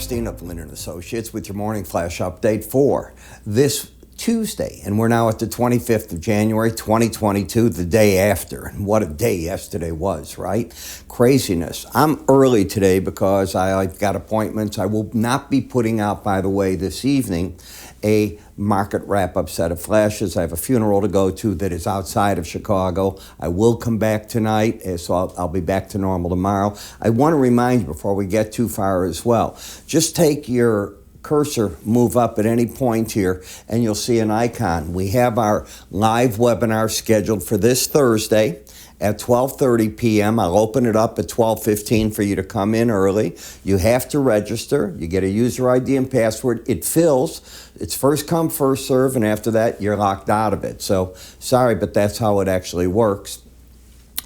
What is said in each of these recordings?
Epstein of Linn Associates with your morning flash update for this Tuesday. And we're now at the 25th of January, 2022, the day after. And what a day yesterday was, right? Craziness. I'm early today because I've got appointments. I will not be putting out, by the way, this evening, a market wrap-up set of flashes. I have a funeral to go to that is outside of Chicago. I will come back tonight, so I'll be back to normal tomorrow. I want to remind you before we get too far as well, just take your cursor, move up at any point here, and you'll see an icon. We have our live webinar scheduled for this Thursday at 12:30 p.m. I'll open it up at 12:15 for you to come in early. You have to register. You get a user ID and password. It fills. It's first come, first serve, and after that, you're locked out of it. So, sorry, but that's how it actually works.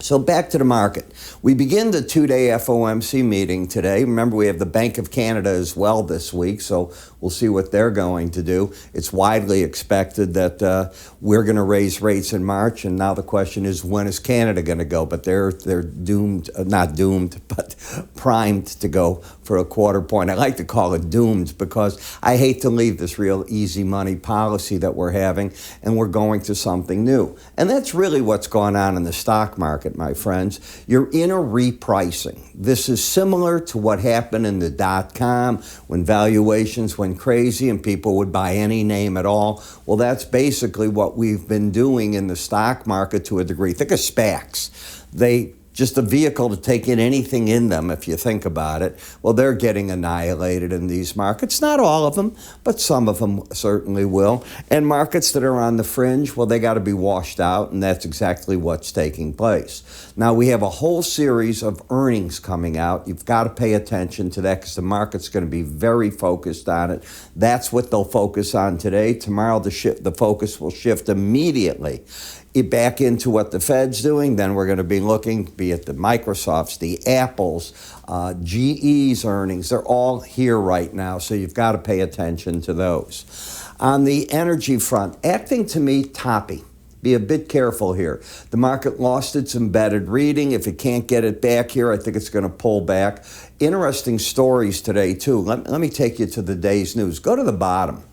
So back to the market. We begin the two-day FOMC meeting today. Remember, we have the Bank of Canada as well this week, so we'll see what they're going to do. It's widely expected that we're going to raise rates in March, and now the question is, when is Canada going to go? But they're doomed, not doomed, but primed to go for a quarter point. I like to call it doomed because I hate to leave this real easy money policy that we're having, and we're going to something new. And that's really what's going on in the stock market, my friends. You're in a repricing. This is similar to what happened in the dot-com when valuations went crazy and people would buy any name at all. Well, that's basically what we've been doing in the stock market to a degree. Think of SPACs. Just a vehicle to take in anything in them, if you think about it. Well, they're getting annihilated in these markets. Not all of them, but some of them certainly will. And markets that are on the fringe, well, they got to be washed out, and that's exactly what's taking place. Now, we have a whole series of earnings coming out. You've got to pay attention to that because the market's going to be very focused on it. That's what they'll focus on today. Tomorrow, the focus will shift immediately back into what the Fed's doing. Then we're going to be looking, be it the Microsofts, the Apples, GE's earnings. They're all here right now, so you've got to pay attention to those. On the energy front, acting to me toppy. Be a bit careful here. The market lost its embedded reading. If it can't get it back here, I think it's going to pull back. Interesting stories today, too. Let me take you to the day's news. Go to the bottom.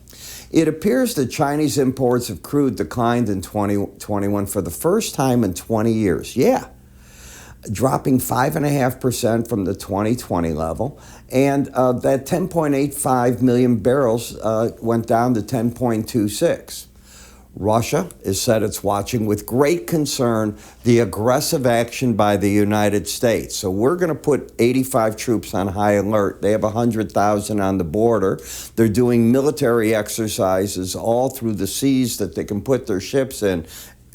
It appears that Chinese imports of crude declined in 2021 for the first time in 20 years. Yeah, dropping 5.5% from the 2020 level. And that 10.85 million barrels went down to 10.26. Russia has said it's watching with great concern the aggressive action by the United States. So we're going to put 85 troops on high alert. They have 100,000 on the border. They're doing military exercises all through the seas that they can put their ships in.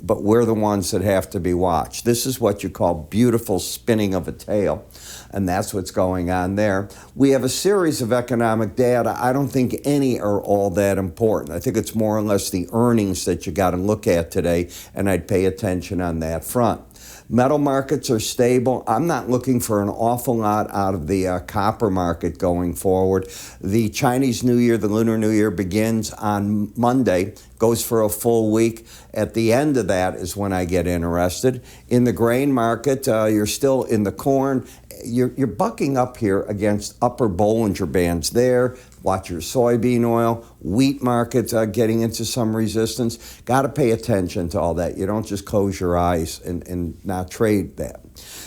But we're the ones that have to be watched. This is what you call beautiful spinning of a tail, and that's what's going on there. We have a series of economic data. I don't think any are all that important. I think it's more or less the earnings that you got to look at today, and I'd pay attention on that front. Metal markets are stable. I'm not looking for an awful lot out of the copper market going forward. The Chinese New Year, the Lunar New Year, begins on Monday, goes for a full week. At the end of that is when I get interested. In the grain market, you're still in the corn. You're bucking up here against upper Bollinger bands there. Watch your soybean oil. Wheat markets getting into some resistance. Got to pay attention to all that. You don't just close your eyes and not trade that.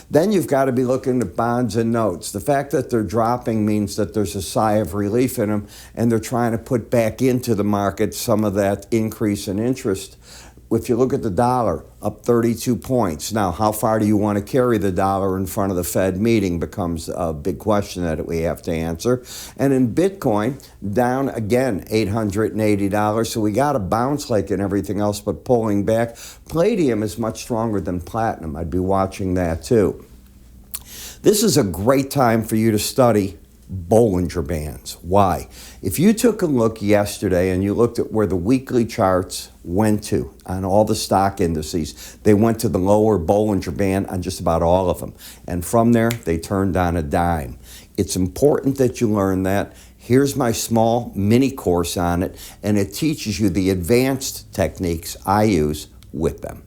Then you've got to be looking at bonds and notes. The fact that they're dropping means that there's a sigh of relief in them, and they're trying to put back into the market some of that increase in interest. If you look at the dollar, up 32 points. Now, how far do you want to carry the dollar in front of the Fed meeting becomes a big question that we have to answer. And in Bitcoin, down again $880. So we got to bounce like in everything else, but pulling back. Palladium is much stronger than platinum. I'd be watching that too. This is a great time for you to study Bollinger Bands. Why? If you took a look yesterday and you looked at where the weekly charts went to on all the stock indices, they went to the lower Bollinger Band on just about all of them. And from there, they turned on a dime. It's important that you learn that. Here's my small mini course on it, and it teaches you the advanced techniques I use with them.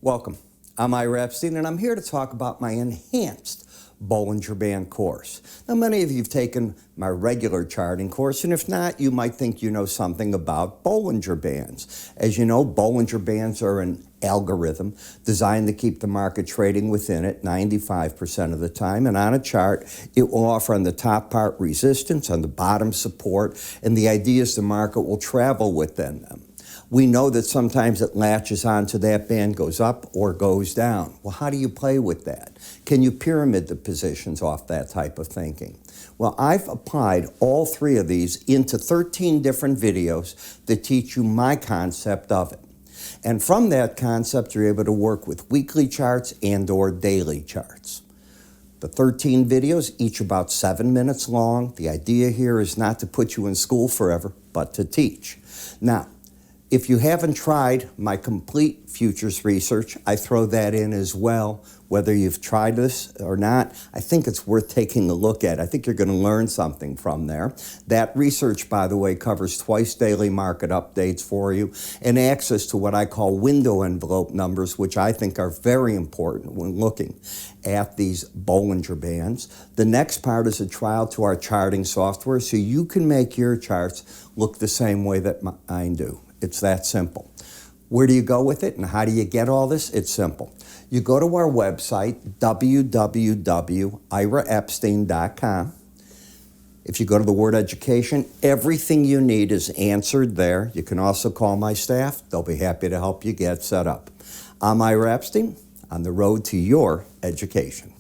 Welcome. I'm Ira Epstein, and I'm here to talk about my enhanced Bollinger Band course. Now, many of you have taken my regular charting course, and if not, you might think you know something about Bollinger Bands. As you know, Bollinger Bands are an algorithm designed to keep the market trading within it 95% of the time, and on a chart, it will offer on the top part resistance, on the bottom support, and the idea is the market will travel within them. We know that sometimes it latches onto that band, goes up or goes down. Well, how do you play with that? Can you pyramid the positions off that type of thinking? Well, I've applied all three of these into 13 different videos that teach you my concept of it. And from that concept, you're able to work with weekly charts and or daily charts. The 13 videos, each about 7 minutes long. The idea here is not to put you in school forever, but to teach. Now, if you haven't tried my complete futures research, I throw that in as well. Whether you've tried this or not, I think it's worth taking a look at. I think you're going to learn something from there. That research, by the way, covers twice daily market updates for you and access to what I call window envelope numbers, which I think are very important when looking at these Bollinger Bands. The next part is a trial to our charting software so you can make your charts look the same way that mine do. It's that simple. Where do you go with it and how do you get all this? It's simple. You go to our website, www.iraepstein.com. If you go to the word education, everything you need is answered there. You can also call my staff. They'll be happy to help you get set up. I'm Ira Epstein, on the road to your education.